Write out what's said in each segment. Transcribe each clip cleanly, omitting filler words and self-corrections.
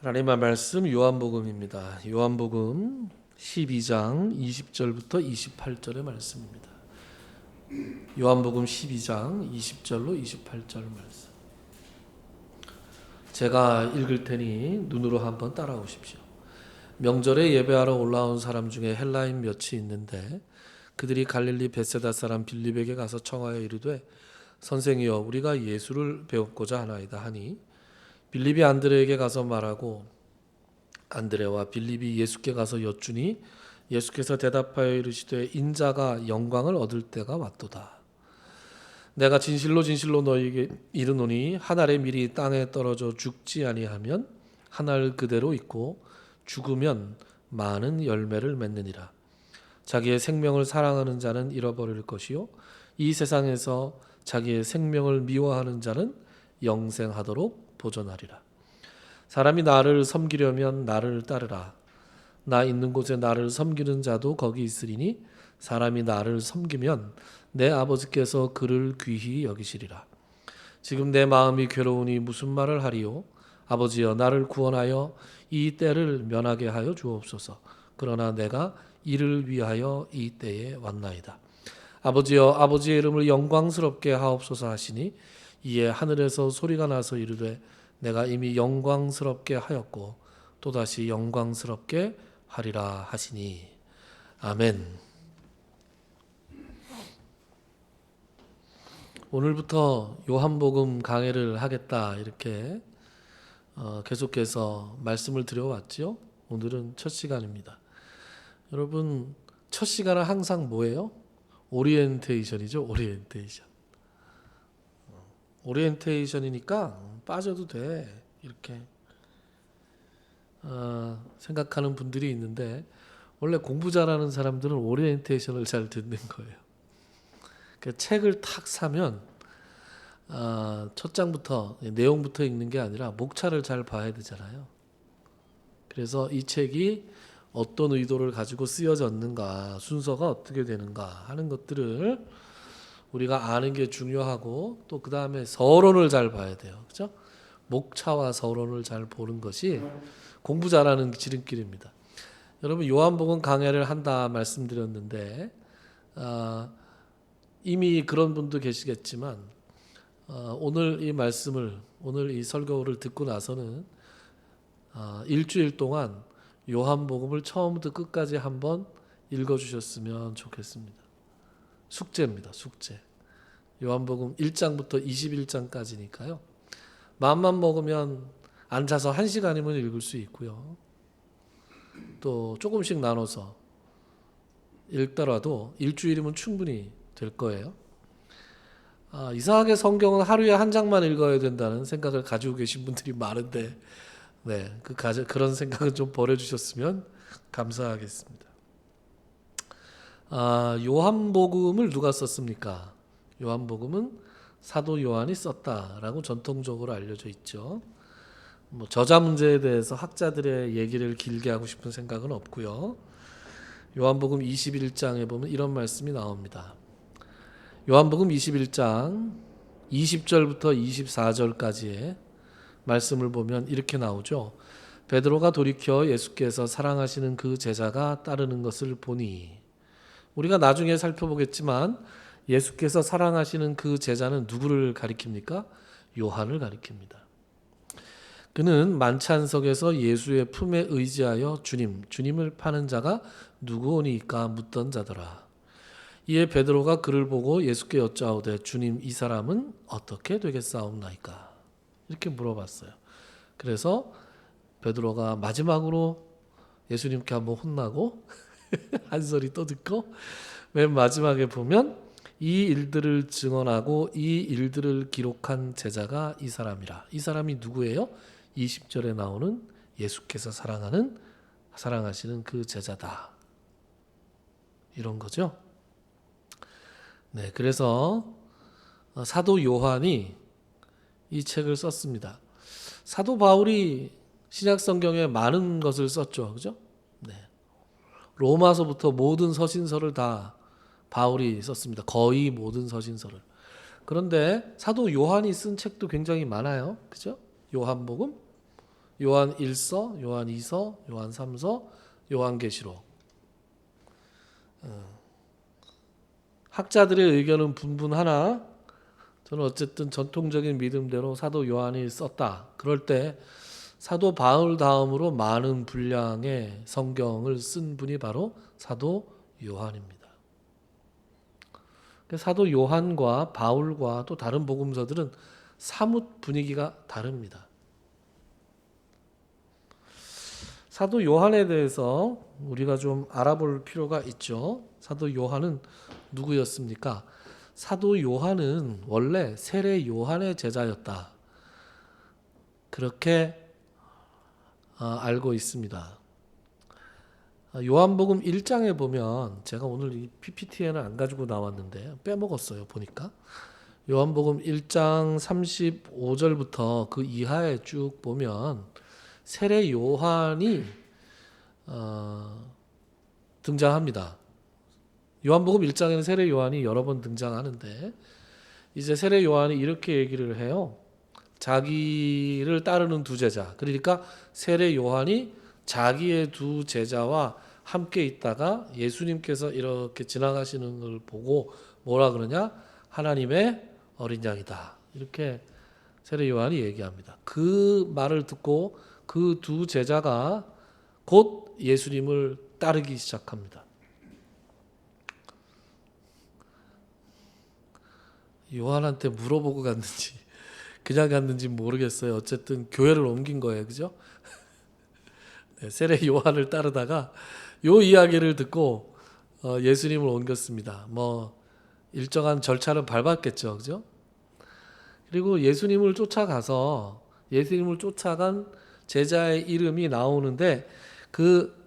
하나님의 말씀 요한복음입니다. 요한복음 12장 20절부터 28절의 말씀입니다. 요한복음 12장 20절로 28절 말씀. 제가 읽을 테니 눈으로 한번 따라오십시오. 명절에 예배하러 올라온 사람 중에 헬라인 몇이 있는데 그들이 갈릴리 벳세다 사람 빌립에게 가서 청하여 이르되 선생이여 우리가 예수를 배웠고자 하나이다 하니 빌립이 안드레에게 가서 말하고 안드레와 빌립이 예수께 가서 여쭈니 예수께서 대답하여 이르시되 인자가 영광을 얻을 때가 왔도다. 내가 진실로 진실로 너희에게 이르노니 한 알의 밀이 땅에 떨어져 죽지 아니하면 한 알 그대로 있고 죽으면 많은 열매를 맺느니라. 자기의 생명을 사랑하는 자는 잃어버릴 것이요 이 세상에서 자기의 생명을 미워하는 자는 영생하도록 보존하리라. 사람이 나를 섬기려면 나를 따르라. 나 있는 곳에 나를 섬기는 자도 거기 있으리니 사람이 나를 섬기면 내 아버지께서 그를 귀히 여기시리라. 지금 내 마음이 괴로우니 무슨 말을 하리요? 아버지여 나를 구원하여 이 때를 면하게 하여 주옵소서. 그러나 내가 이를 위하여 이 때에 왔나이다. 아버지여 아버지의 이름을 영광스럽게 하옵소서 하시니 이에 하늘에서 소리가 나서 이르되 내가 이미 영광스럽게 하였고 또다시 영광스럽게 하리라 하시니 아멘. 오늘부터 요한복음 강해를 하겠다 이렇게 계속해서 말씀을 드려왔죠. 오늘은 첫 시간입니다. 여러분 첫 시간은 항상 뭐예요? 오리엔테이션이죠. 오리엔테이션이니까 빠져도 돼 이렇게 생각하는 분들이 있는데 원래 공부 잘하는 사람들은 오리엔테이션을 잘 듣는 거예요. 그 책을 탁 사면 첫 장부터 내용부터 읽는 게 아니라 목차를 잘 봐야 되잖아요. 그래서 이 책이 어떤 의도를 가지고 쓰여졌는가, 순서가 어떻게 되는가 하는 것들을 우리가 아는 게 중요하고 또 그 다음에 서론을 잘 봐야 돼요. 그렇죠? 목차와 서론을 잘 보는 것이 공부 잘하는 지름길입니다. 여러분 요한복음 강해를 한다 말씀드렸는데 이미 그런 분도 계시겠지만 오늘 이 말씀을 오늘 이 설교를 듣고 나서는 일주일 동안 요한복음을 처음부터 끝까지 한번 읽어주셨으면 좋겠습니다. 숙제입니다. 숙제. 요한복음 1장부터 21장까지니까요. 마음만 먹으면 앉아서 1시간이면 읽을 수 있고요. 또 조금씩 나눠서 읽더라도 일주일이면 충분히 될 거예요. 이상하게 성경은 하루에 한 장만 읽어야 된다는 생각을 가지고 계신 분들이 많은데 그런 생각은 좀 버려주셨으면 감사하겠습니다. 요한복음을 누가 썼습니까? 요한복음은 사도 요한이 썼다라고 전통적으로 알려져 있죠. 저자 문제에 대해서 학자들의 얘기를 길게 하고 싶은 생각은 없고요. 요한복음 21장에 보면 이런 말씀이 나옵니다. 요한복음 21장 20절부터 24절까지의 말씀을 보면 이렇게 나오죠. 베드로가 돌이켜 예수께서 사랑하시는 그 제자가 따르는 것을 보니 우리가 나중에 살펴보겠지만 예수께서 사랑하시는 그 제자는 누구를 가리킵니까? 요한을 가리킵니다. 그는 만찬석에서 예수의 품에 의지하여 주님을 파는 자가 누구오니까 묻던 자더라. 이에 베드로가 그를 보고 예수께 여짜오되 주님 이 사람은 어떻게 되겠사옵나이까? 이렇게 물어봤어요. 그래서 베드로가 마지막으로 예수님께 한번 혼나고 한 소리 또 듣고 맨 마지막에 보면 이 일들을 증언하고 이 일들을 기록한 제자가 이 사람이라. 이 사람이 누구예요? 20절에 나오는 예수께서 사랑하시는 그 제자다. 이런 거죠. 네, 그래서 사도 요한이 이 책을 썼습니다. 사도 바울이 신약 성경에 많은 것을 썼죠. 그죠? 네. 로마서부터 모든 서신서를 다 바울이 썼습니다. 거의 모든 서신서를. 그런데 사도 요한이 쓴 책도 굉장히 많아요. 그죠? 요한복음, 요한 1서, 요한 2서, 요한 3서, 요한계시록. 학자들의 의견은 분분하나 저는 어쨌든 전통적인 믿음대로 사도 요한이 썼다. 그럴 때 사도 바울 다음으로 많은 분량의 성경을 쓴 분이 바로 사도 요한입니다. 사도 요한과 바울과 또 다른 복음서들은 사뭇 분위기가 다릅니다. 사도 요한에 대해서 우리가 좀 알아볼 필요가 있죠. 사도 요한은 누구였습니까? 사도 요한은 원래 세례 요한의 제자였다. 그렇게 알고 있습니다. 요한복음 1장에 보면 제가 오늘 이 PPT에는 안 가지고 나왔는데 빼먹었어요. 보니까 요한복음 1장 35절부터 그 이하에 쭉 보면 세례 요한이 등장합니다. 요한복음 1장에는 세례 요한이 여러 번 등장하는데 이제 세례 요한이 이렇게 얘기를 해요. 자기를 따르는 두 제자. 그러니까 세례 요한이 자기의 두 제자와 함께 있다가 예수님께서 이렇게 지나가시는 걸 보고 뭐라 그러냐? 하나님의 어린 양이다. 이렇게 세례 요한이 얘기합니다. 그 말을 듣고 그 두 제자가 곧 예수님을 따르기 시작합니다. 요한한테 물어보고 갔는지 그냥 갔는지 모르겠어요. 어쨌든 교회를 옮긴 거예요. 그죠? 네, 세례 요한을 따르다가 요 이야기를 듣고 예수님을 옮겼습니다. 뭐 일정한 절차를 밟았겠죠. 그죠? 그리고 예수님을 쫓아간 제자의 이름이 나오는데 그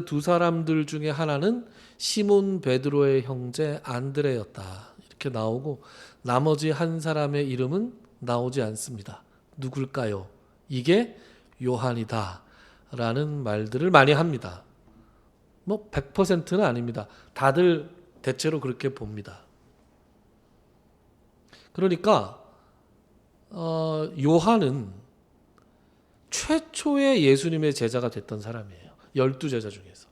두 사람들 중에 하나는 시몬 베드로의 형제 안드레였다. 이렇게 나오고 나머지 한 사람의 이름은 나오지 않습니다. 누굴까요? 이게 요한이다. 라는 말들을 많이 합니다. 뭐 100%는 아닙니다. 다들 대체로 그렇게 봅니다. 그러니까 요한은 최초의 예수님의 제자가 됐던 사람이에요. 12제자 중에서.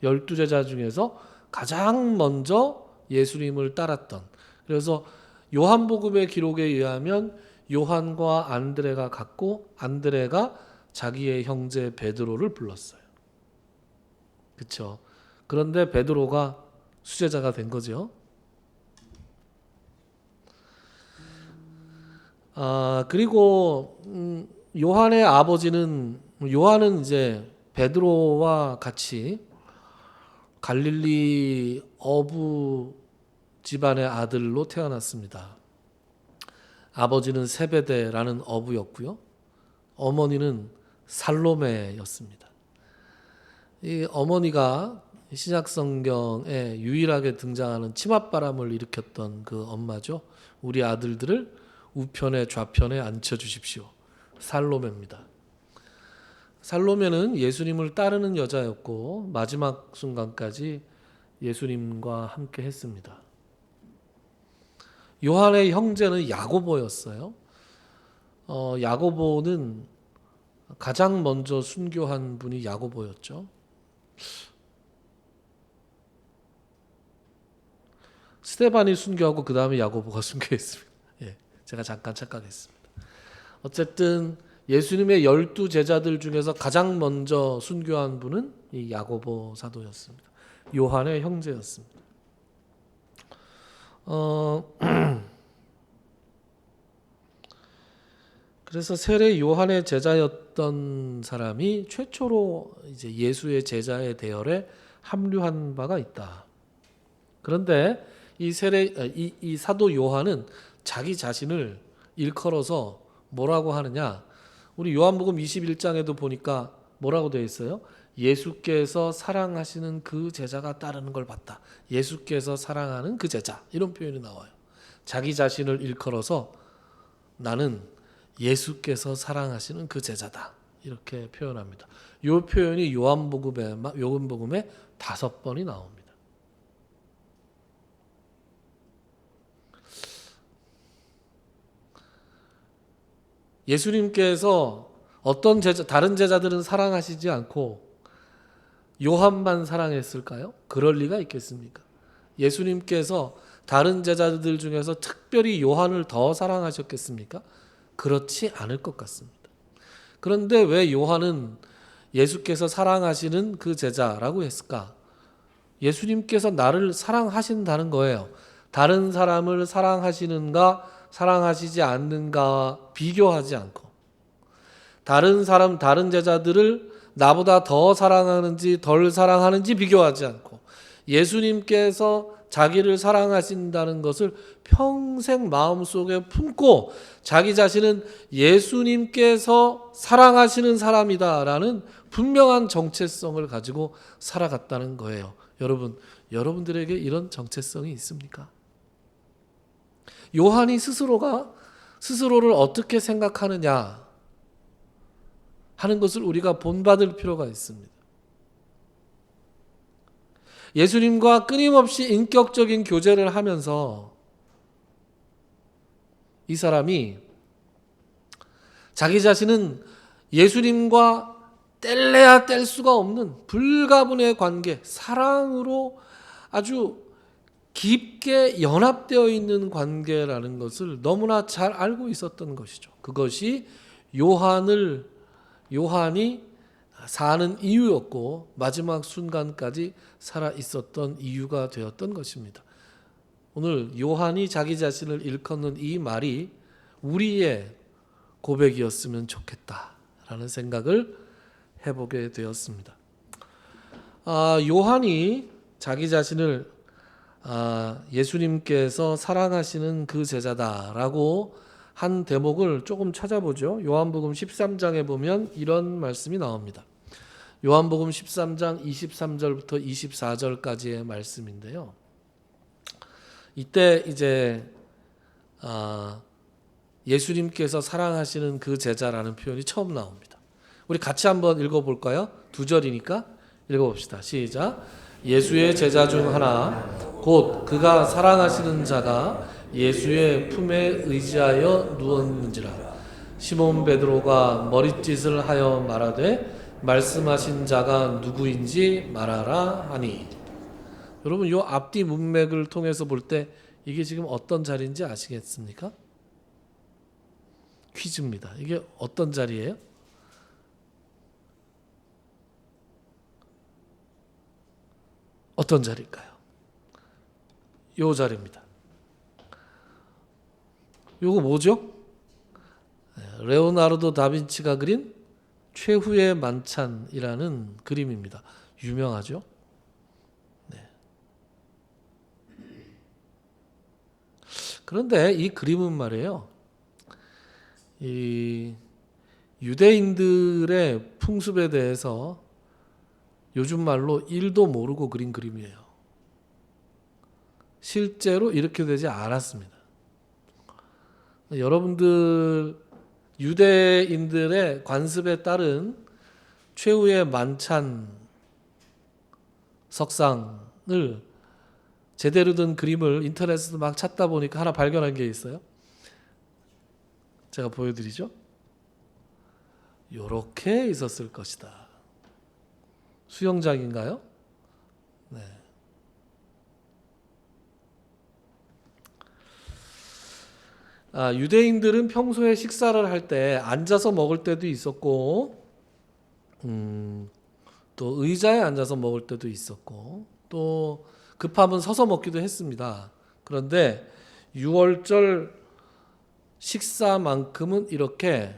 12제자 중에서 가장 먼저 예수님을 따랐던. 그래서 요한복음의 기록에 의하면 요한과 안드레가 같고 안드레가 자기의 형제 베드로를 불렀어요. 그렇죠? 그런데 베드로가 수제자가 된 거죠. 그리고 요한의 아버지는 요한은 이제 베드로와 같이 갈릴리 어부 집안의 아들로 태어났습니다. 아버지는 세베대라는 어부였고요. 어머니는 살로메였습니다. 이 어머니가 신약 성경에 유일하게 등장하는 치맛바람을 일으켰던 그 엄마죠. 우리 아들들을 우편에 좌편에 앉혀 주십시오. 살로메입니다. 살로메는 예수님을 따르는 여자였고 마지막 순간까지 예수님과 함께 했습니다. 요한의 형제는 야고보였어요. 야고보는 가장 먼저 순교한 분이 야고보였죠. 스데반이 순교하고 그 다음에 야고보가 순교했습니다. 예, 제가 잠깐 착각했습니다. 어쨌든 예수님의 12제자들 중에서 가장 먼저 순교한 분은 이 야고보 사도였습니다. 요한의 형제였습니다. 그래서 세례 요한의 제자였던 사람이 최초로 이제 예수의 제자의 대열에 합류한 바가 있다. 그런데 이 사도 요한은 자기 자신을 일컬어서 뭐라고 하느냐? 우리 요한복음 21장에도 보니까 뭐라고 되어 있어요? 예수께서 사랑하시는 그 제자가 따르는 걸 봤다. 예수께서 사랑하는 그 제자. 이런 표현이 나와요. 자기 자신을 일컬어서 나는 예수께서 사랑하시는 그 제자다. 이렇게 표현합니다. 이 표현이 요한복음에 5번이 나옵니다. 예수님께서 어떤 다른 제자들은 사랑하시지 않고 요한만 사랑했을까요? 그럴 리가 있겠습니까? 예수님께서 다른 제자들 중에서 특별히 요한을 더 사랑하셨겠습니까? 그렇지 않을 것 같습니다. 그런데 왜 요한은 예수께서 사랑하시는 그 제자라고 했을까? 예수님께서 나를 사랑하신다는 거예요. 다른 사람을 사랑하시는가 사랑하시지 않는가 비교하지 않고, 다른 제자들을 나보다 더 사랑하는지 덜 사랑하는지 비교하지 않고, 예수님께서 자기를 사랑하신다는 것을 평생 마음속에 품고 자기 자신은 예수님께서 사랑하시는 사람이다라는 분명한 정체성을 가지고 살아갔다는 거예요. 여러분들에게 이런 정체성이 있습니까? 요한이 스스로를 어떻게 생각하느냐 하는 것을 우리가 본받을 필요가 있습니다. 예수님과 끊임없이 인격적인 교제를 하면서 이 사람이 자기 자신은 예수님과 뗄래야 뗄 수가 없는 불가분의 관계, 사랑으로 아주 깊게 연합되어 있는 관계라는 것을 너무나 잘 알고 있었던 것이죠. 그것이 요한이 사는 이유였고 마지막 순간까지 살아 있었던 이유가 되었던 것입니다. 오늘 요한이 자기 자신을 일컫는 이 말이 우리의 고백이었으면 좋겠다라는 생각을 해보게 되었습니다. 요한이 자기 자신을 예수님께서 사랑하시는 그 제자다라고 한 대목을 조금 찾아보죠. 요한복음 13장에 보면 이런 말씀이 나옵니다. 요한복음 13장 23절부터 24절까지의 말씀인데요. 이때 이제 예수님께서 사랑하시는 그 제자라는 표현이 처음 나옵니다. 우리 같이 한번 읽어볼까요? 2절이니까 읽어봅시다. 시작. 예수의 제자 중 하나 곧 그가 사랑하시는 자가 예수의 품에 의지하여 누웠는지라. 시몬 베드로가 머릿짓을 하여 말하되 말씀하신 자가 누구인지 말하라 하니. 여러분, 이 앞뒤 문맥을 통해서 볼 때 이게 지금 어떤 자리인지 아시겠습니까? 퀴즈입니다. 이게 어떤 자리예요? 어떤 자리일까요? 요 자리입니다. 요거 뭐죠? 레오나르도 다빈치가 그린 최후의 만찬이라는 그림입니다. 유명하죠? 네. 그런데 이 그림은 말이에요, 이 유대인들의 풍습에 대해서 요즘 말로 1도 모르고 그린 그림이에요. 실제로 이렇게 되지 않았습니다. 여러분들 유대인들의 관습에 따른 최후의 만찬 석상을 제대로 된 그림을 인터넷에서 막 찾다 보니까 하나 발견한 게 있어요. 제가 보여드리죠. 요렇게 있었을 것이다. 수영장인가요? 네. 유대인들은 평소에 식사를 할 때 앉아서 먹을 때도 있었고, 또 의자에 앉아서 먹을 때도 있었고, 또 급하면 서서 먹기도 했습니다. 그런데 6월절 식사만큼은 이렇게,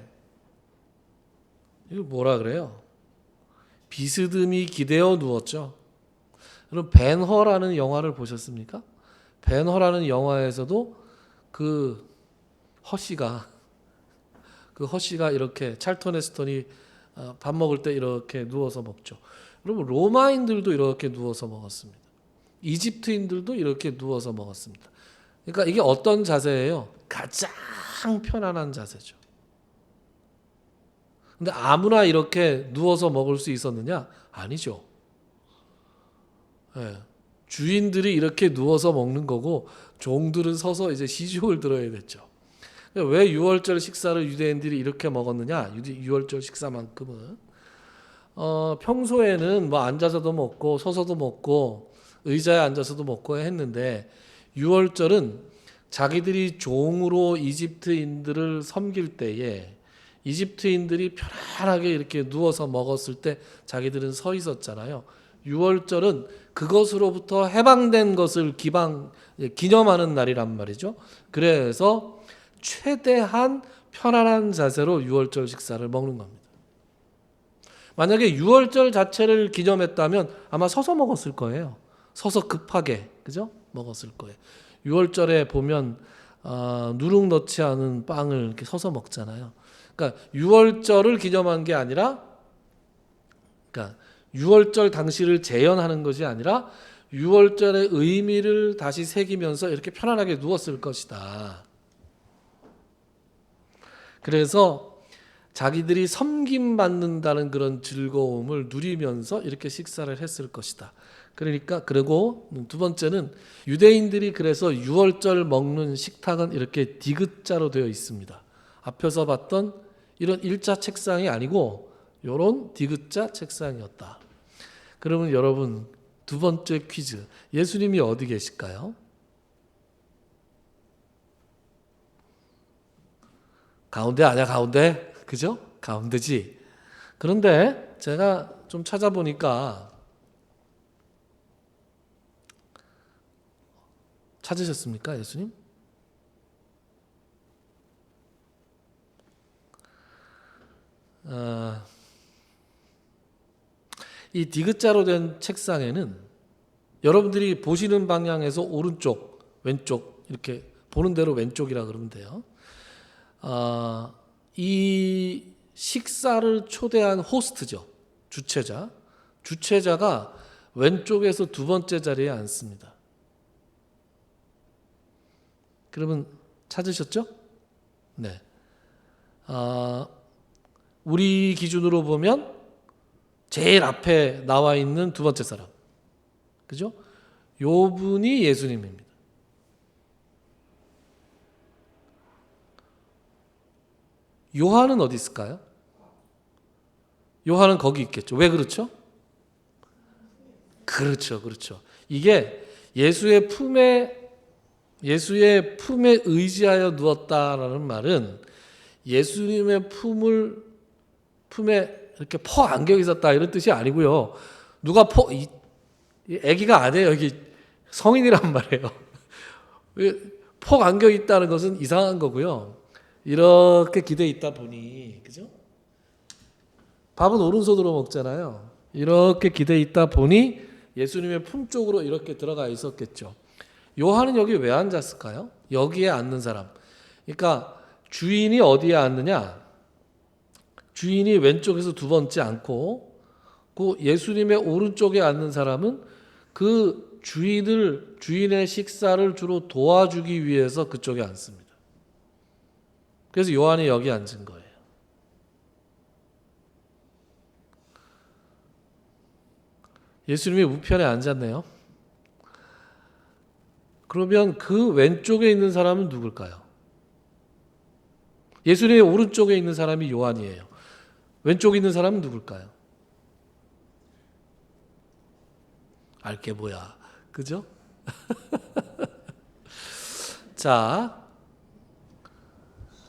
이거 뭐라 그래요? 비스듬히 기대어 누웠죠. 여러분, 벤허라는 영화를 보셨습니까? 벤허라는 영화에서도 그 허씨가 이렇게 찰턴 헤스턴이 밥 먹을 때 이렇게 누워서 먹죠. 여러분, 로마인들도 이렇게 누워서 먹었습니다. 이집트인들도 이렇게 누워서 먹었습니다. 그러니까 이게 어떤 자세예요? 가장 편안한 자세죠. 근데 아무나 이렇게 누워서 먹을 수 있었느냐? 아니죠. 네. 주인들이 이렇게 누워서 먹는 거고 종들은 서서 이제 시중을 들어야 됐죠. 왜 유월절 식사를 유대인들이 이렇게 먹었느냐? 유월절 식사만큼은 평소에는 뭐 앉아서도 먹고 서서도 먹고 의자에 앉아서도 먹고 했는데 유월절은 자기들이 종으로 이집트인들을 섬길 때에 이집트인들이 편안하게 이렇게 누워서 먹었을 때 자기들은 서 있었잖아요. 유월절은 그것으로부터 해방된 것을 기념하는 날이란 말이죠. 그래서 최대한 편안한 자세로 유월절 식사를 먹는 겁니다. 만약에 유월절 자체를 기념했다면 아마 서서 먹었을 거예요. 서서 급하게, 그죠? 먹었을 거예요. 유월절에 보면 누룩 넣지 않은 빵을 이렇게 서서 먹잖아요. 그러니까 유월절을 기념한 게 아니라, 그러니까 유월절 당시를 재현하는 것이 아니라 유월절의 의미를 다시 새기면서 이렇게 편안하게 누웠을 것이다. 그래서 자기들이 섬김받는다는 그런 즐거움을 누리면서 이렇게 식사를 했을 것이다. 그러니까 그리고 두 번째는 유대인들이 그래서 유월절 먹는 식탁은 이렇게 디귿자로 되어 있습니다. 앞에서 봤던 이런 일자 책상이 아니고 이런 디귿자 책상이었다. 그러면 여러분 두 번째 퀴즈. 예수님이 어디 계실까요? 가운데 아니야, 가운데? 그죠? 가운데지. 그런데 제가 좀 찾아보니까 찾으셨습니까, 예수님? 이 디귿자로 된 책상에는 여러분들이 보시는 방향에서 오른쪽, 왼쪽 이렇게 보는 대로 왼쪽이라 그러면 돼요. 이 식사를 초대한 호스트죠. 주최자가 왼쪽에서 두 번째 자리에 앉습니다. 그러면 찾으셨죠? 네. 우리 기준으로 보면 제일 앞에 나와 있는 두 번째 사람. 그죠? 요 분이 예수님입니다. 요한은 어디 있을까요? 요한은 거기 있겠죠. 왜 그렇죠? 그렇죠. 이게 예수의 품에 의지하여 누웠다라는 말은 예수님의 품에 이렇게 퍼 안겨 있었다 이런 뜻이 아니고요. 누가 아기가 아니에요. 여기 성인이란 말이에요. 퍼 안겨 있다는 것은 이상한 거고요. 이렇게 기대 있다 보니, 그죠? 밥은 오른손으로 먹잖아요. 이렇게 기대 있다 보니 예수님의 품 쪽으로 이렇게 들어가 있었겠죠. 요한은 여기 왜 앉았을까요? 여기에 앉는 사람. 그러니까 주인이 어디에 앉느냐? 주인이 왼쪽에서 두 번째 앉고 그 예수님의 오른쪽에 앉는 사람은 그 주인의 식사를 주로 도와주기 위해서 그쪽에 앉습니다. 그래서 요한이 여기 앉은 거예요. 예수님이 우편에 앉았네요. 그러면 그 왼쪽에 있는 사람은 누굴까요? 예수님의 오른쪽에 있는 사람이 요한이에요. 왼쪽에 있는 사람은 누굴까요? 알게 뭐야. 그죠? 자,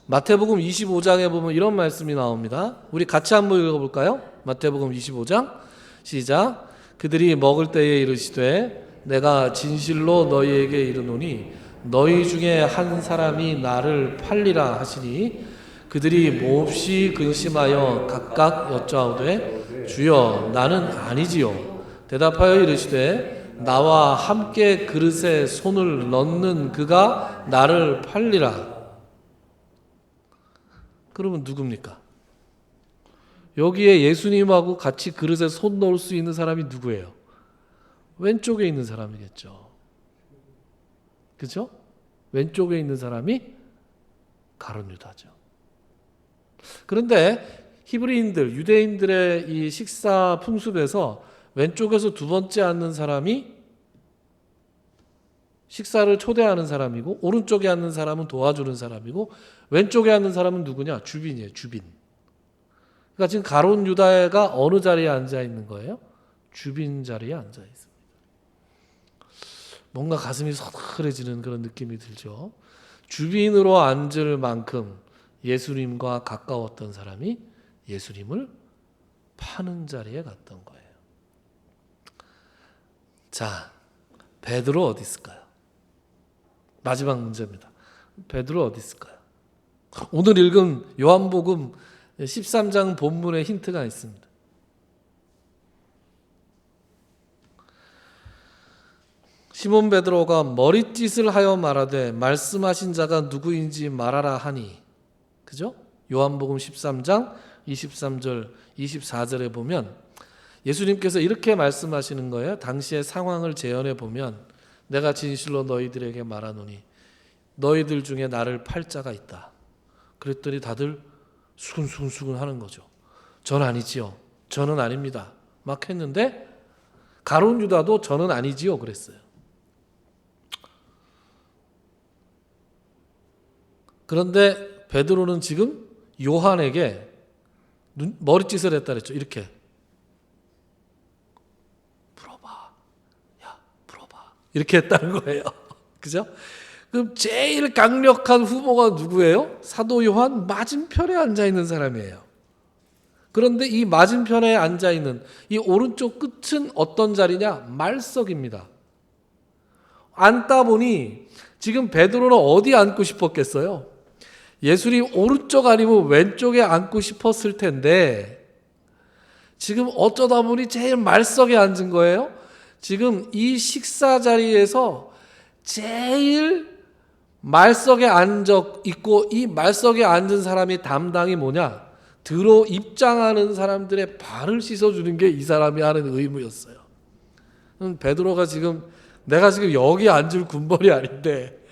마태복음 25장에 보면 이런 말씀이 나옵니다. 우리 같이 한번 읽어볼까요? 마태복음 25장 시작. 그들이 먹을 때에 이르시되 내가 진실로 너희에게 이르노니 너희 중에 한 사람이 나를 팔리라 하시니 그들이 몹시 근심하여 각각 여짜오되 주여 나는 아니지요. 대답하여 이르시되 나와 함께 그릇에 손을 넣는 그가 나를 팔리라. 그러면 누굽니까? 여기에 예수님하고 같이 그릇에 손 넣을 수 있는 사람이 누구예요? 왼쪽에 있는 사람이겠죠. 그죠? 왼쪽에 있는 사람이 가룟 유다죠. 그런데 히브리인들, 유대인들의 이 식사 풍습에서 왼쪽에서 두 번째 앉는 사람이 식사를 초대하는 사람이고, 오른쪽에 앉는 사람은 도와주는 사람이고, 왼쪽에 앉는 사람은 누구냐? 주빈이에요. 주빈. 그러니까 지금 가룟 유다가 어느 자리에 앉아 있는 거예요? 주빈 자리에 앉아 있습니다. 뭔가 가슴이 서늘해지는 그런 느낌이 들죠. 주빈으로 앉을 만큼 예수님과 가까웠던 사람이 예수님을 파는 자리에 갔던 거예요. 자, 베드로 어디 있을까요? 마지막 문제입니다. 베드로 어디 있을까요? 오늘 읽은 요한복음 13장 본문에 힌트가 있습니다. 시몬 베드로가 머리짓을 하여 말하되 말씀하신 자가 누구인지 말하라 하니, 그죠? 요한복음 13장 23절 24절에 보면 예수님께서 이렇게 말씀하시는 거예요. 당시의 상황을 재현해 보면, 내가 진실로 너희들에게 말하노니 너희들 중에 나를 팔 자가 있다. 그랬더니 다들 수근수근 하는 거죠. 전 아니지요. 저는 아닙니다. 막 했는데 가룟 유다도 저는 아니지요 그랬어요. 그런데 베드로는 지금 요한에게 머리짓을 했다 그랬죠. 이렇게 물어봐. 야, 물어봐. 이렇게 했다는 거예요. 그죠? 그럼 제일 강력한 후보가 누구예요? 사도 요한 맞은편에 앉아 있는 사람이에요. 그런데 이 맞은편에 앉아 있는 이 오른쪽 끝은 어떤 자리냐? 말석입니다. 앉다 보니 지금 베드로는 어디 앉고 싶었겠어요? 예수님 오른쪽 아니면 왼쪽에 앉고 싶었을 텐데 지금 어쩌다 보니 제일 말석에 앉은 거예요. 지금 이 식사 자리에서 제일 말석에 앉아 있고, 이 말석에 앉은 사람이 담당이 뭐냐? 들어 입장하는 사람들의 발을 씻어주는 게 이 사람이 하는 의무였어요. 베드로가 지금 내가 지금 여기 앉을 군벌이 아닌데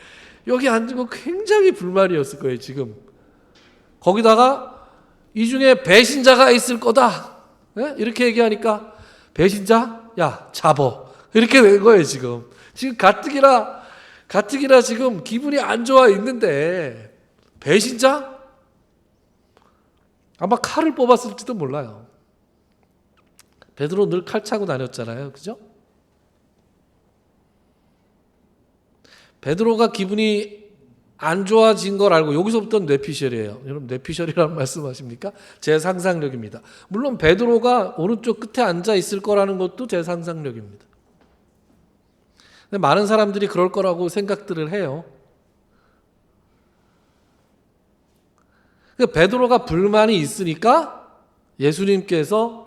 여기 앉은 거 굉장히 불만이었을 거예요. 지금 거기다가 이 중에 배신자가 있을 거다, 이렇게 얘기하니까 배신자? 야, 잡어. 이렇게 된 거예요. 지금 가뜩이나 지금 기분이 안 좋아 있는데 배신자? 아마 칼을 뽑았을지도 몰라요. 베드로 늘 칼 차고 다녔잖아요. 그죠? 베드로가 기분이 안 좋아진 걸 알고, 여기서부터 뇌피셜이에요. 여러분 뇌피셜이라는 말씀하십니까? 제 상상력입니다. 물론 베드로가 오른쪽 끝에 앉아 있을 거라는 것도 제 상상력입니다. 근데 많은 사람들이 그럴 거라고 생각들을 해요. 그러니까 베드로가 불만이 있으니까 예수님께서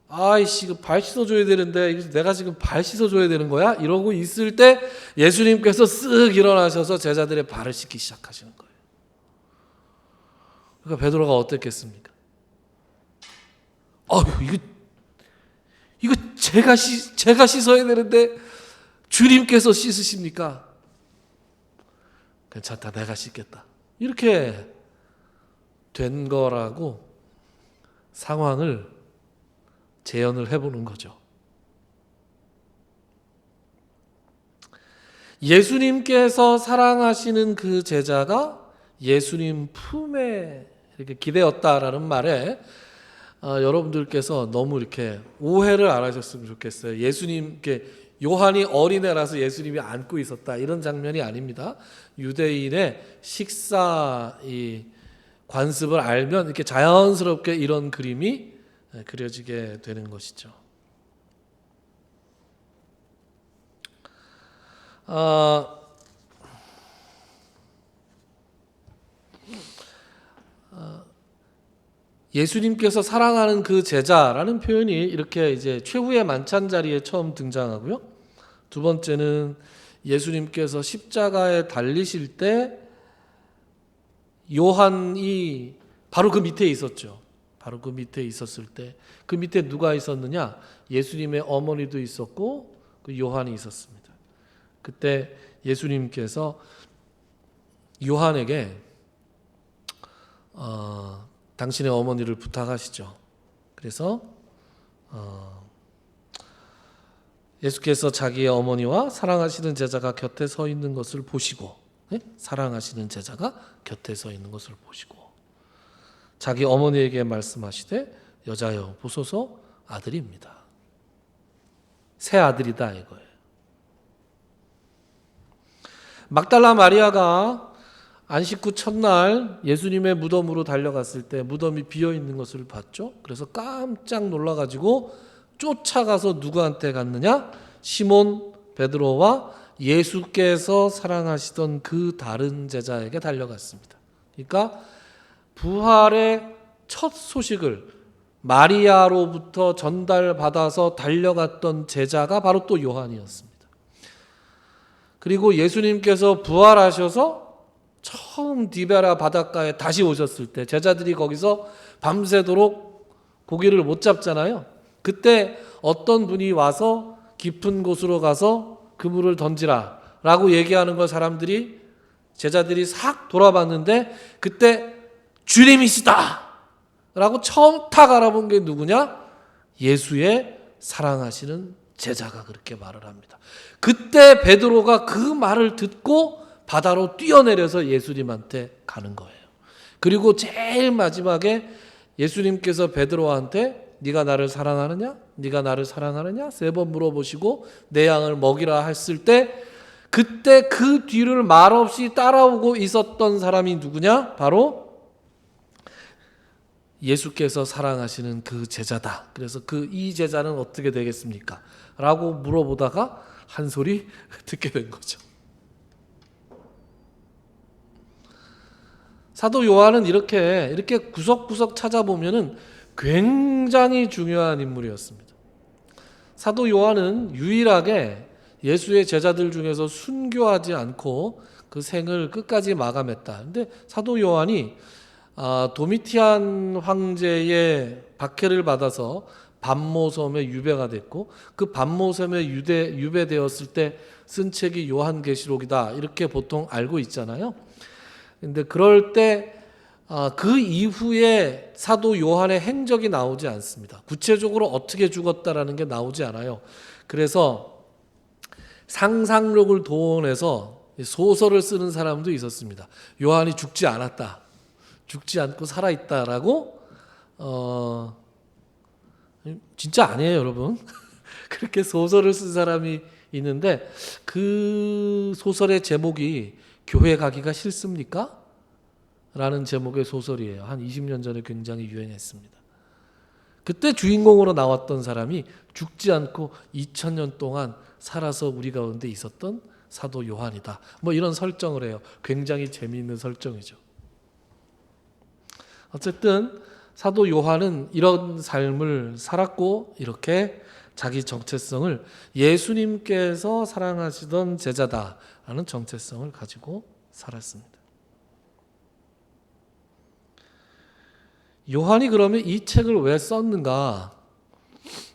아이씨, 발 씻어줘야 되는데 내가 지금 발 씻어줘야 되는 거야? 이러고 있을 때 예수님께서 쓱 일어나셔서 제자들의 발을 씻기 시작하시는 거예요. 그러니까 베드로가 어땠겠습니까? 이거 제가 씻어야 되는데 주님께서 씻으십니까? 괜찮다, 내가 씻겠다. 이렇게 된 거라고 상황을 재현을 해보는 거죠. 예수님께서 사랑하시는 그 제자가 예수님 품에 이렇게 기대었다라는 말에 여러분들께서 너무 이렇게 오해를 안 하셨으면 좋겠어요. 예수님께 요한이 어린애라서 예수님이 안고 있었다, 이런 장면이 아닙니다. 유대인의 식사 이 관습을 알면 이렇게 자연스럽게 이런 그림이 그려지게 되는 것이죠. 예수님께서 사랑하는 그 제자라는 표현이 이렇게 이제 최후의 만찬 자리에 처음 등장하고요. 두 번째는 예수님께서 십자가에 달리실 때 요한이 바로 그 밑에 있었죠. 바로 그 밑에 있었을 때 그 밑에 누가 있었느냐? 예수님의 어머니도 있었고 그 요한이 있었습니다. 그때 예수님께서 요한에게 당신의 어머니를 부탁하시죠. 그래서 예수께서 자기의 어머니와 사랑하시는 제자가 곁에 서 있는 것을 보시고, 사랑하시는 제자가 곁에 서 있는 것을 보시고 자기 어머니에게 말씀하시되 여자여 보소서 아들입니다. 새 아들이다 이거예요. 막달라 마리아가 안식 후 첫날 예수님의 무덤으로 달려갔을 때 무덤이 비어 있는 것을 봤죠. 그래서 깜짝 놀라가지고 쫓아가서 누구한테 갔느냐? 시몬 베드로와 예수께서 사랑하시던 그 다른 제자에게 달려갔습니다. 그러니까 부활의 첫 소식을 마리아로부터 전달받아서 달려갔던 제자가 바로 또 요한이었습니다. 그리고 예수님께서 부활하셔서 처음 디베라 바닷가에 다시 오셨을 때 제자들이 거기서 밤새도록 고기를 못 잡잖아요. 그때 어떤 분이 와서 깊은 곳으로 가서 그물을 던지라 라고 얘기하는 걸 제자들이 싹 돌아봤는데 그때 주님이시다 라고 처음 탁 알아본 게 누구냐? 예수의 사랑하시는 제자가 그렇게 말을 합니다. 그때 베드로가 그 말을 듣고 바다로 뛰어내려서 예수님한테 가는 거예요. 그리고 제일 마지막에 예수님께서 베드로한테 네가 나를 사랑하느냐? 네가 나를 사랑하느냐? 3번 물어보시고 내 양을 먹이라 했을 때 그때 그 뒤를 말없이 따라오고 있었던 사람이 누구냐? 바로 예수께서 사랑하시는 그 제자다. 그래서 이 제자는 어떻게 되겠습니까? 라고 물어보다가 한 소리 듣게 된 거죠. 사도 요한은 이렇게 구석구석 찾아보면은 굉장히 중요한 인물이었습니다. 사도 요한은 유일하게 예수의 제자들 중에서 순교하지 않고 그 생을 끝까지 마감했다. 근데 사도 요한이 도미티안 황제의 박해를 받아서 반모섬에 유배가 됐고 그 반모섬에 유배되었을 때 쓴 책이 요한계시록이다 이렇게 보통 알고 있잖아요. 근데 그럴 때 그 이후에 사도 요한의 행적이 나오지 않습니다. 구체적으로 어떻게 죽었다라는 게 나오지 않아요. 그래서 상상력을 동원해서 소설을 쓰는 사람도 있었습니다. 요한이 죽지 않았다. 죽지 않고 살아있다라고 진짜 아니에요 여러분. 그렇게 소설을 쓴 사람이 있는데 그 소설의 제목이 교회 가기가 싫습니까? 라는 제목의 소설이에요. 한 20년 전에 굉장히 유행했습니다. 그때 주인공으로 나왔던 사람이 죽지 않고 2000년 동안 살아서 우리 가운데 있었던 사도 요한이다. 뭐 이런 설정을 해요. 굉장히 재미있는 설정이죠. 어쨌든 사도 요한은 이런 삶을 살았고 이렇게 자기 정체성을 예수님께서 사랑하시던 제자다라는 정체성을 가지고 살았습니다. 요한이 그러면 이 책을 왜 썼는가?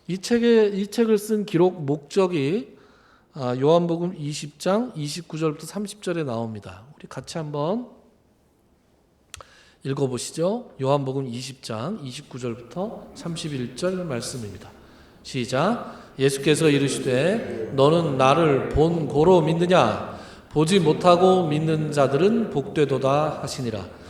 이 책을 쓴 기록 목적이 요한복음 20장 29절부터 30절에 나옵니다. 우리 같이 한번 읽어보시죠. 요한복음 20장 29절부터 31절 말씀입니다. 시작. 예수께서 이르시되 너는 나를 본 고로 믿느냐? 보지 못하고 믿는 자들은 복되도다 하시니라.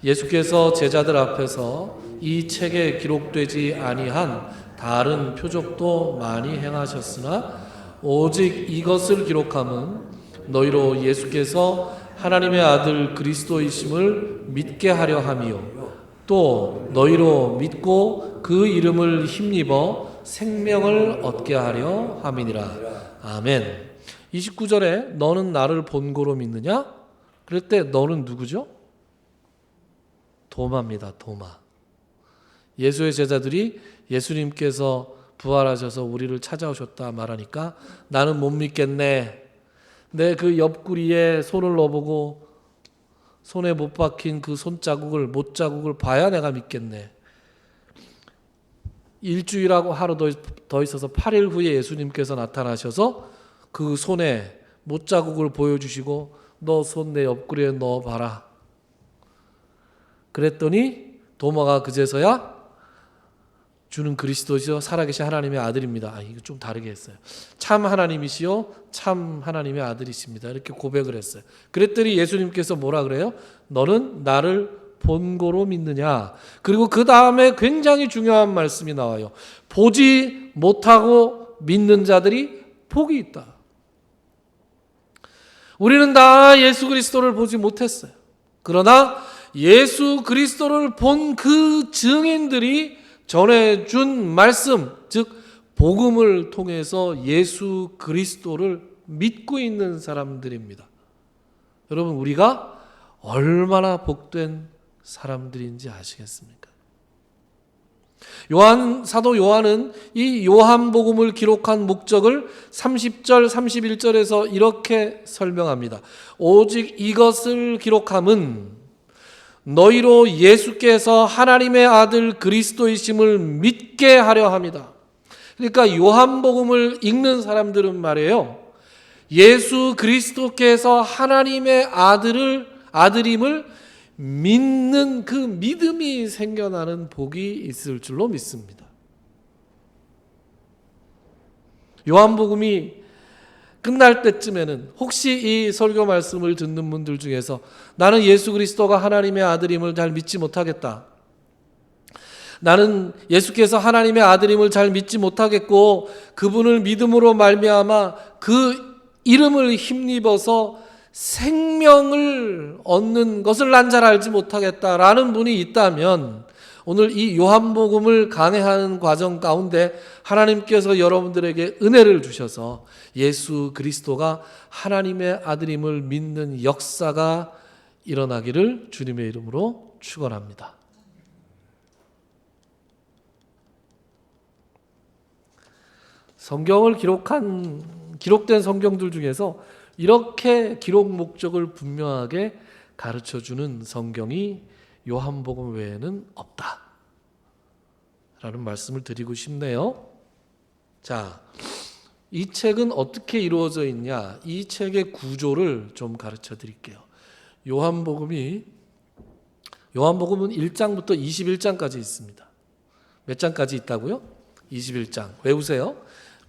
예수께서 제자들 앞에서 이 책에 기록되지 아니한 다른 표적도 많이 행하셨으나 오직 이것을 기록함은 너희로 예수께서 하나님의 아들 그리스도이심을 믿게 하려 함이요 또 너희로 믿고 그 이름을 힘입어 생명을 얻게 하려 함이니라. 아멘. 29절에 너는 나를 본고로 믿느냐? 그럴 때 너는 누구죠? 도마입니다. 도마. 예수의 제자들이 예수님께서 부활하셔서 우리를 찾아오셨다 말하니까 나는 못 믿겠네. 내 그 옆구리에 손을 넣어보고 손에 못 박힌 그 못자국을 봐야 내가 믿겠네. 일주일하고 하루 더 있어서 8일 후에 예수님께서 나타나셔서 그 손에 못자국을 보여주시고 너 손 내 옆구리에 넣어봐라. 그랬더니 도마가 그제서야 주는 그리스도시요 살아계신 하나님의 아들입니다. 이거 좀 다르게 했어요. 참 하나님이시요 참 하나님의 아들이십니다. 이렇게 고백을 했어요. 그랬더니 예수님께서 뭐라 그래요? 너는 나를 본고로 믿느냐? 그리고 그 다음에 굉장히 중요한 말씀이 나와요. 보지 못하고 믿는 자들이 복이 있다. 우리는 다 예수 그리스도를 보지 못했어요. 그러나 예수 그리스도를 본 그 증인들이 전해준 말씀, 즉 복음을 통해서 예수 그리스도를 믿고 있는 사람들입니다. 여러분, 우리가 얼마나 복된 사람들인지 아시겠습니까? 사도 요한은 이 요한복음을 기록한 목적을 30절, 31절에서 이렇게 설명합니다. 오직 이것을 기록함은 너희로 예수께서 하나님의 아들 그리스도이심을 믿게 하려 함이다. 그러니까 요한복음을 읽는 사람들은 말이에요, 예수 그리스도께서 하나님의 아들임을 믿는 그 믿음이 생겨나는 복이 있을 줄로 믿습니다. 요한복음이 끝날 때쯤에는 혹시 이 설교 말씀을 듣는 분들 중에서 나는 예수 그리스도가 하나님의 아들임을 잘 믿지 못하겠다, 나는 예수께서 하나님의 아들임을 잘 믿지 못하겠고 그분을 믿음으로 말미암아 그 이름을 힘입어서 생명을 얻는 것을 난 잘 알지 못하겠다라는 분이 있다면 오늘 이 요한복음을 강해하는 과정 가운데 하나님께서 여러분들에게 은혜를 주셔서 예수 그리스도가 하나님의 아들임을 믿는 역사가 일어나기를 주님의 이름으로 축원합니다. 성경을 기록된 성경들 중에서 이렇게 기록 목적을 분명하게 가르쳐주는 성경이 요한복음 외에는 없다 라는 말씀을 드리고 싶네요. 자, 이 책은 어떻게 이루어져 있냐, 이 책의 구조를 좀 가르쳐 드릴게요. 요한복음은 1장부터 21장까지 있습니다. 몇 장까지 있다고요? 21장. 외우세요.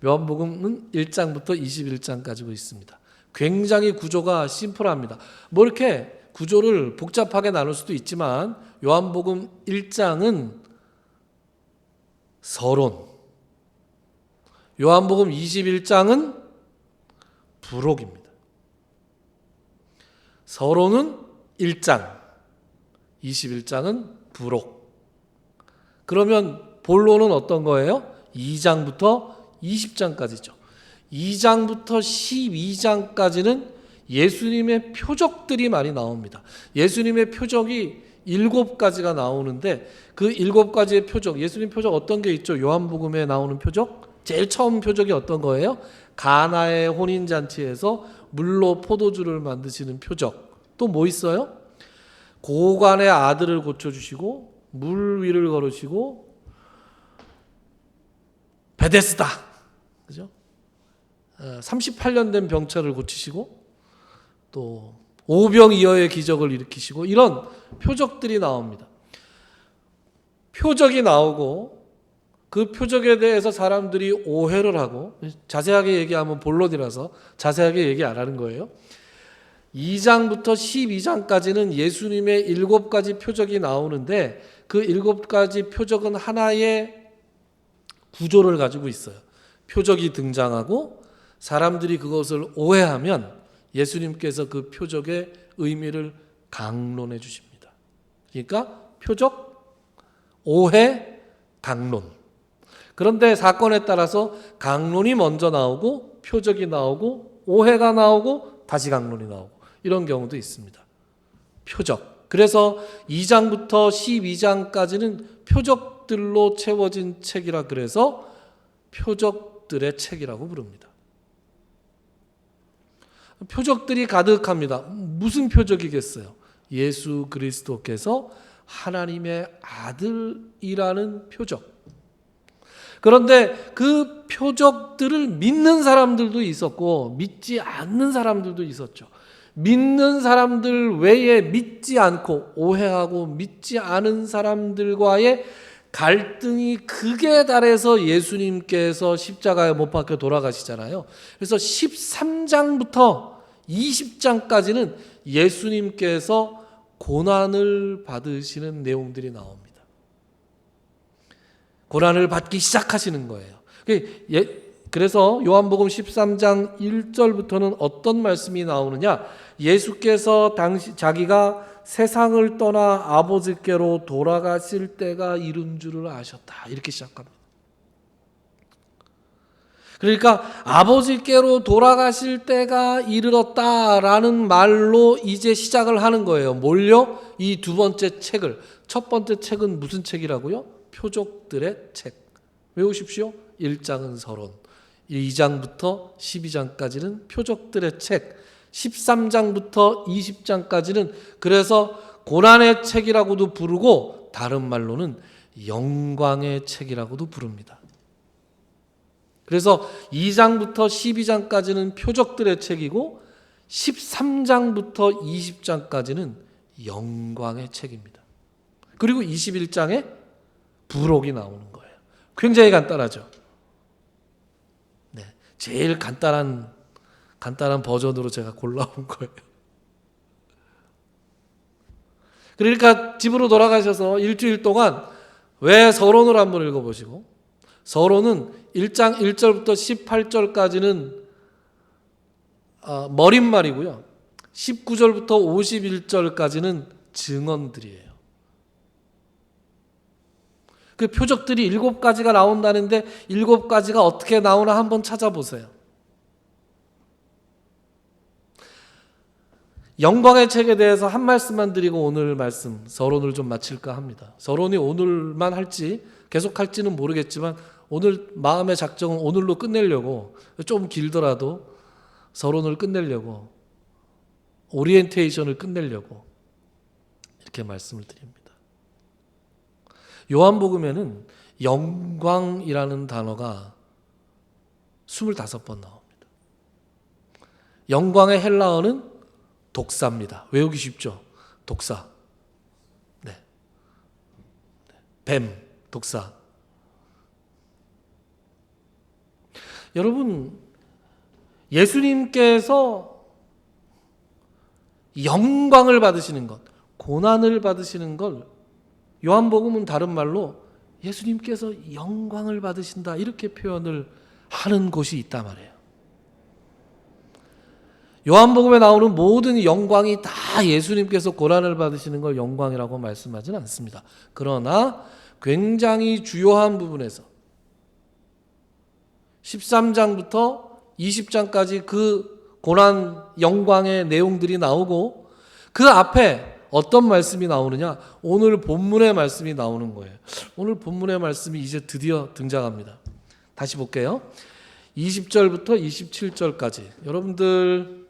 요한복음은 1장부터 21장까지 있습니다. 굉장히 구조가 심플합니다. 뭐 이렇게 구조를 복잡하게 나눌 수도 있지만 요한복음 1장은 서론, 요한복음 21장은 부록입니다. 서론은 1장, 21장은 부록. 그러면 본론은 어떤 거예요? 2장부터 20장까지죠. 2장부터 12장까지는 예수님의 표적들이 많이 나옵니다. 예수님의 표적이 7가지가 나오는데 그 7가지의 표적, 예수님 표적 어떤 게 있죠? 요한복음에 나오는 표적? 제일 처음 표적이 어떤 거예요? 가나의 혼인잔치에서 물로 포도주를 만드시는 표적. 또 뭐 있어요? 고관의 아들을 고쳐주시고 물 위를 걸으시고 베데스다, 그죠? 38년 된 병차를 고치시고 또 오병이어의 기적을 일으키시고 이런 표적들이 나옵니다. 표적이 나오고 그 표적에 대해서 사람들이 오해를 하고, 자세하게 얘기하면 본론이라서 자세하게 얘기 안 하는 거예요. 2장부터 12장까지는 예수님의 7가지 표적이 나오는데 그 7가지 표적은 하나의 구조를 가지고 있어요. 표적이 등장하고 사람들이 그것을 오해하면 예수님께서 그 표적의 의미를 강론해 주십니다. 그러니까 표적, 오해, 강론. 그런데 사건에 따라서 강론이 먼저 나오고 표적이 나오고 오해가 나오고 다시 강론이 나오고 이런 경우도 있습니다. 표적. 그래서 2장부터 12장까지는 표적들로 채워진 책이라 그래서 표적들의 책이라고 부릅니다. 표적들이 가득합니다. 무슨 표적이겠어요? 예수 그리스도께서 하나님의 아들이라는 표적. 그런데 그 표적들을 믿는 사람들도 있었고 믿지 않는 사람들도 있었죠. 믿는 사람들 외에 믿지 않고 오해하고 믿지 않은 사람들과의 갈등이 극에 달해서 예수님께서 십자가에 못 박혀 돌아가시잖아요. 그래서 13장부터 20장까지는 예수님께서 고난을 받으시는 내용들이 나옵니다. 고난을 받기 시작하시는 거예요. 그래서 요한복음 13장 1절부터는 어떤 말씀이 나오느냐? 예수께서 자기가 세상을 떠나 아버지께로 돌아가실 때가 이른 줄을 아셨다. 이렇게 시작합니다. 그러니까 아버지께로 돌아가실 때가 이르렀다라는 말로 이제 시작을 하는 거예요. 뭘요? 이 두 번째 책을. 첫 번째 책은 무슨 책이라고요? 표적들의 책. 외우십시오. 1장은 서론, 2장부터 12장까지는 표적들의 책, 13장부터 20장까지는 그래서 고난의 책이라고도 부르고 다른 말로는 영광의 책이라고도 부릅니다. 그래서 2장부터 12장까지는 표적들의 책이고 13장부터 20장까지는 영광의 책입니다. 그리고 21장에 부록이 나오는 거예요. 굉장히 간단하죠. 네, 제일 간단한 버전으로 제가 골라온 거예요. 그러니까 집으로 돌아가셔서 일주일 동안 왜 서론을 한번 읽어보시고, 서론은 1장 1절부터 18절까지는 머릿말이고요. 19절부터 51절까지는 증언들이에요. 그 표적들이 7가지가 나온다는데 7가지가 어떻게 나오나 한번 찾아보세요. 영광의 책에 대해서 한 말씀만 드리고 오늘 말씀 서론을 좀 마칠까 합니다. 서론이 오늘만 할지 계속 할지는 모르겠지만 오늘 마음의 작정은 오늘로 끝내려고, 좀 길더라도 서론을 끝내려고, 오리엔테이션을 끝내려고 이렇게 말씀을 드립니다. 요한복음에는 영광이라는 단어가 25번 나옵니다. 영광의 헬라어는 독사입니다. 외우기 쉽죠? 독사. 네. 뱀, 독사. 여러분, 예수님께서 영광을 받으시는 것, 고난을 받으시는 걸 요한복음은 다른 말로 예수님께서 영광을 받으신다 이렇게 표현을 하는 곳이 있단 말이에요. 요한복음에 나오는 모든 영광이 다 예수님께서 고난을 받으시는 걸 영광이라고 말씀하지는 않습니다. 그러나 굉장히 주요한 부분에서 13장부터 20장까지 그 고난 영광의 내용들이 나오고 그 앞에 어떤 말씀이 나오느냐? 오늘 본문의 말씀이 나오는 거예요. 오늘 본문의 말씀이 이제 드디어 등장합니다. 다시 볼게요. 20절부터 27절까지 여러분들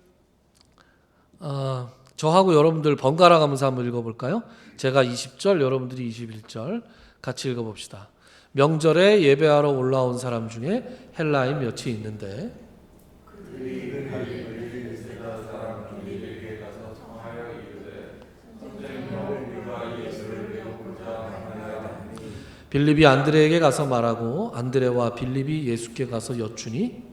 저하고 여러분들 번갈아 가면서 한번 읽어볼까요? 제가 20절, 여러분들이 21절 같이 읽어봅시다. 명절에 예배하러 올라온 사람 중에 헬라인 몇이 있는데 빌립이 안드레에게 가서 말하고 안드레와 빌립이 예수께 가서 여쭈니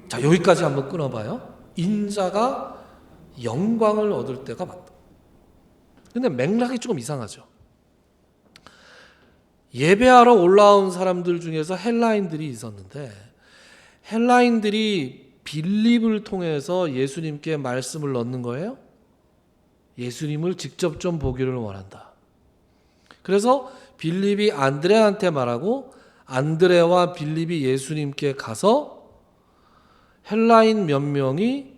자, 여기까지 한번 끊어봐요. 인자가 영광을 얻을 때가 맞다. 근데 맥락이 조금 이상하죠. 예배하러 올라온 사람들 중에서 헬라인들이 있었는데 헬라인들이 빌립을 통해서 예수님께 말씀을 넣는 거예요. 예수님을 직접 좀 보기를 원한다. 그래서 빌립이 안드레한테 말하고 안드레와 빌립이 예수님께 가서 헬라인 몇 명이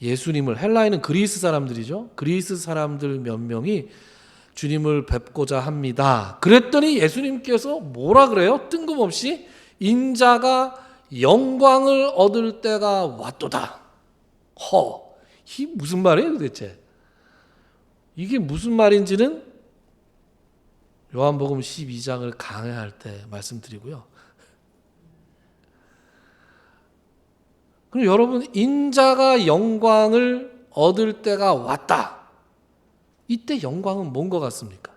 예수님을, 헬라인은 그리스 사람들이죠. 그리스 사람들 몇 명이 주님을 뵙고자 합니다. 그랬더니 예수님께서 뭐라 그래요? 뜬금없이 인자가 영광을 얻을 때가 왔도다. 이게 무슨 말이에요 도대체? 이게 무슨 말인지는 요한복음 12장을 강해할 때 말씀드리고요. 그럼 여러분, 인자가 영광을 얻을 때가 왔다. 이때 영광은 뭔 것 같습니까?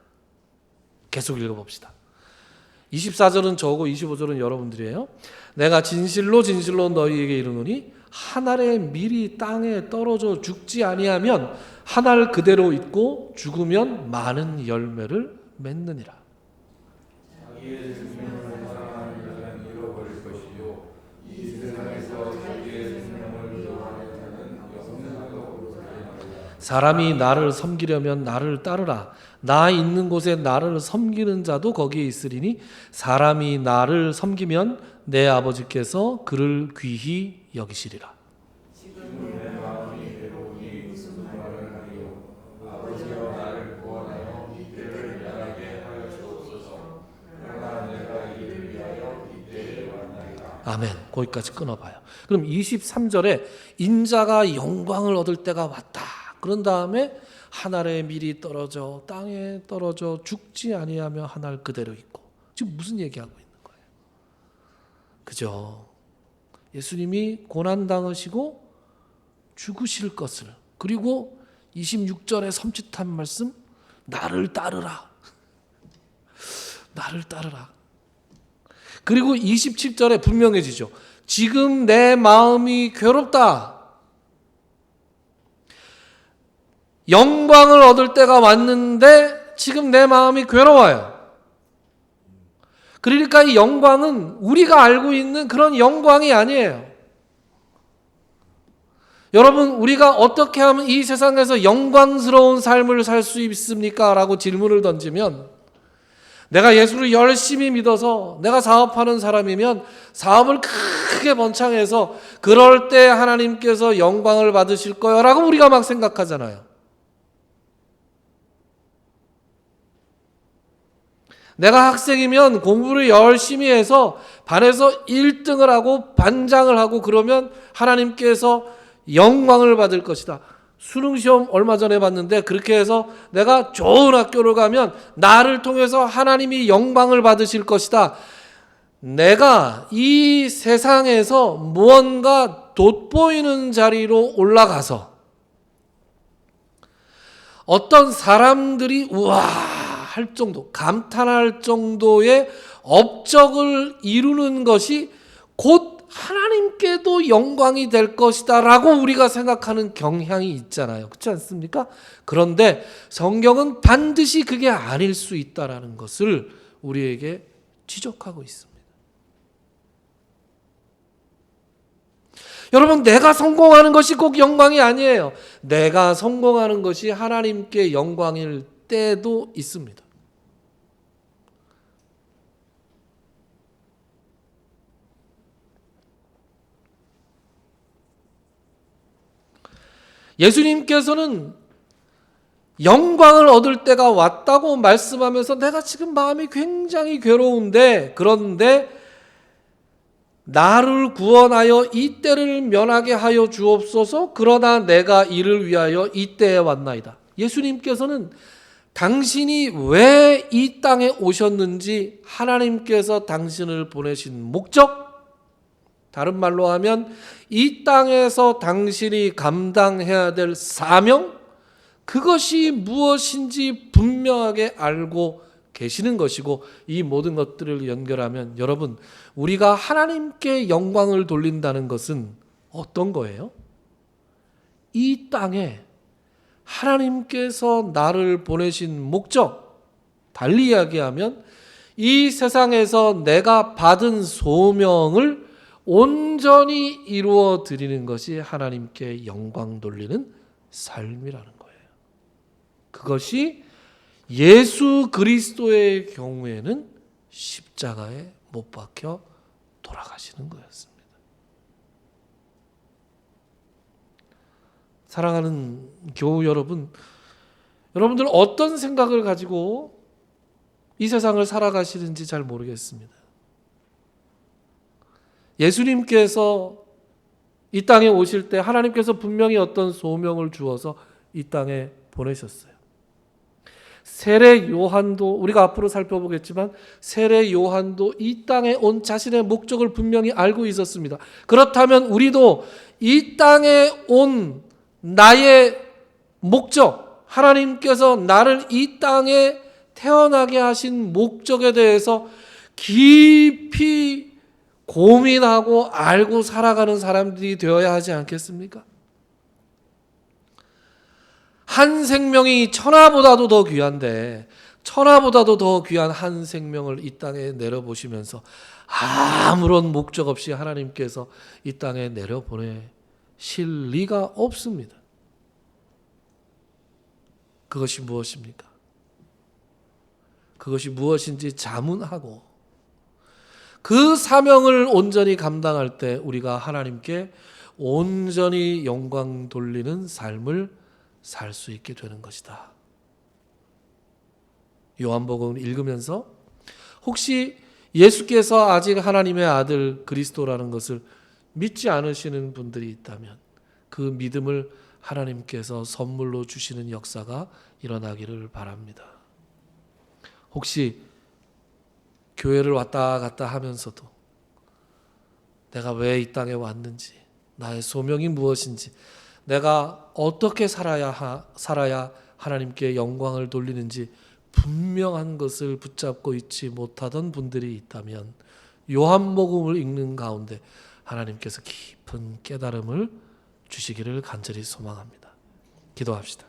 계속 읽어봅시다. 24절은 저고 25절은 여러분들이에요. 내가 진실로 진실로 너희에게 이르노니 한 알의 밀이 땅에 떨어져 죽지 아니하면 한 알 그대로 있고 죽으면 많은 열매를 맺느니라. 자기의 생명을 사랑하는 자는 잃어버릴 것이요 이 세상에서 자기의 생명을 미워하는 자는 영생하도록 살리라. 사람이 나를 섬기려면 나를 따르라. 나 있는 곳에 나를 섬기는 자도 거기에 있으리니 사람이 나를 섬기면 내 아버지께서 그를 귀히 여기시리라. 지금 내 마음이 괴로우니 무슨 말을 하리요 아버지여 나를 구원하여 이 때를 면하게 하여 주옵소서. 그러나 내가 이를 위하여 이 때에 왔나이다. 아멘. 거기까지 끊어봐요. 그럼 23절에 인자가 영광을 얻을 때가 왔다. 그런 다음에 한 알의 밀이 떨어져 땅에 떨어져 죽지 아니하며 한 알 그대로 있고. 지금 무슨 얘기하고 있는 거예요? 그죠? 예수님이 고난당하시고 죽으실 것을, 그리고 26절의 섬찟한 말씀, 나를 따르라. 나를 따르라. 그리고 27절에 분명해지죠. 지금 내 마음이 괴롭다. 영광을 얻을 때가 왔는데 지금 내 마음이 괴로워요. 그러니까 이 영광은 우리가 알고 있는 그런 영광이 아니에요. 여러분, 우리가 어떻게 하면 이 세상에서 영광스러운 삶을 살 수 있습니까? 라고 질문을 던지면, 내가 예수를 열심히 믿어서 내가 사업하는 사람이면 사업을 크게 번창해서 그럴 때 하나님께서 영광을 받으실 거야 라고 우리가 막 생각하잖아요. 내가 학생이면 공부를 열심히 해서 반에서 1등을 하고 반장을 하고 그러면 하나님께서 영광을 받을 것이다. 수능시험 얼마 전에 봤는데 그렇게 해서 내가 좋은 학교를 가면 나를 통해서 하나님이 영광을 받으실 것이다. 내가 이 세상에서 무언가 돋보이는 자리로 올라가서 어떤 사람들이 우와 할 정도, 감탄할 정도의 업적을 이루는 것이 곧 하나님께도 영광이 될 것이다 라고 우리가 생각하는 경향이 있잖아요. 그렇지 않습니까? 그런데 성경은 반드시 그게 아닐 수 있다라는 것을 우리에게 지적하고 있습니다. 여러분, 내가 성공하는 것이 꼭 영광이 아니에요. 내가 성공하는 것이 하나님께 영광일 때도 있습니다. 예수님께서는 영광을 얻을 때가 왔다고 말씀하면서 내가 지금 마음이 굉장히 괴로운데, 그런데 나를 구원하여 이 때를 면하게 하여 주옵소서. 그러나 내가 이를 위하여 이 때에 왔나이다. 예수님께서는 당신이 왜 이 땅에 오셨는지, 하나님께서 당신을 보내신 목적, 다른 말로 하면 이 땅에서 당신이 감당해야 될 사명, 그것이 무엇인지 분명하게 알고 계시는 것이고, 이 모든 것들을 연결하면 여러분, 우리가 하나님께 영광을 돌린다는 것은 어떤 거예요? 이 땅에 하나님께서 나를 보내신 목적, 달리 이야기하면 이 세상에서 내가 받은 소명을 온전히 이루어 드리는 것이 하나님께 영광 돌리는 삶이라는 거예요. 그것이 예수 그리스도의 경우에는 십자가에 못 박혀 돌아가시는 거였습니다. 사랑하는 교우 여러분, 여러분들 어떤 생각을 가지고 이 세상을 살아가시는지 잘 모르겠습니다. 예수님께서 이 땅에 오실 때 하나님께서 분명히 어떤 소명을 주어서 이 땅에 보내셨어요. 세례 요한도, 우리가 앞으로 살펴보겠지만 세례 요한도 이 땅에 온 자신의 목적을 분명히 알고 있었습니다. 그렇다면 우리도 이 땅에 온 나의 목적, 하나님께서 나를 이 땅에 태어나게 하신 목적에 대해서 깊이 고민하고 알고 살아가는 사람들이 되어야 하지 않겠습니까? 한 생명이 천하보다도 더 귀한데, 천하보다도 더 귀한 한 생명을 이 땅에 내려보시면서 아무런 목적 없이 하나님께서 이 땅에 내려보내실 리가 없습니다. 그것이 무엇입니까? 그것이 무엇인지 자문하고 그 사명을 온전히 감당할 때 우리가 하나님께 온전히 영광 돌리는 삶을 살 수 있게 되는 것이다. 요한복음을 읽으면서 혹시 예수께서 아직 하나님의 아들 그리스도라는 것을 믿지 않으시는 분들이 있다면 그 믿음을 하나님께서 선물로 주시는 역사가 일어나기를 바랍니다. 혹시 교회를 왔다 갔다 하면서도 내가 왜 이 땅에 왔는지, 나의 소명이 무엇인지, 내가 어떻게 살아야 하나님께 영광을 돌리는지 분명한 것을 붙잡고 있지 못하던 분들이 있다면 요한복음을 읽는 가운데 하나님께서 깊은 깨달음을 주시기를 간절히 소망합니다. 기도합시다.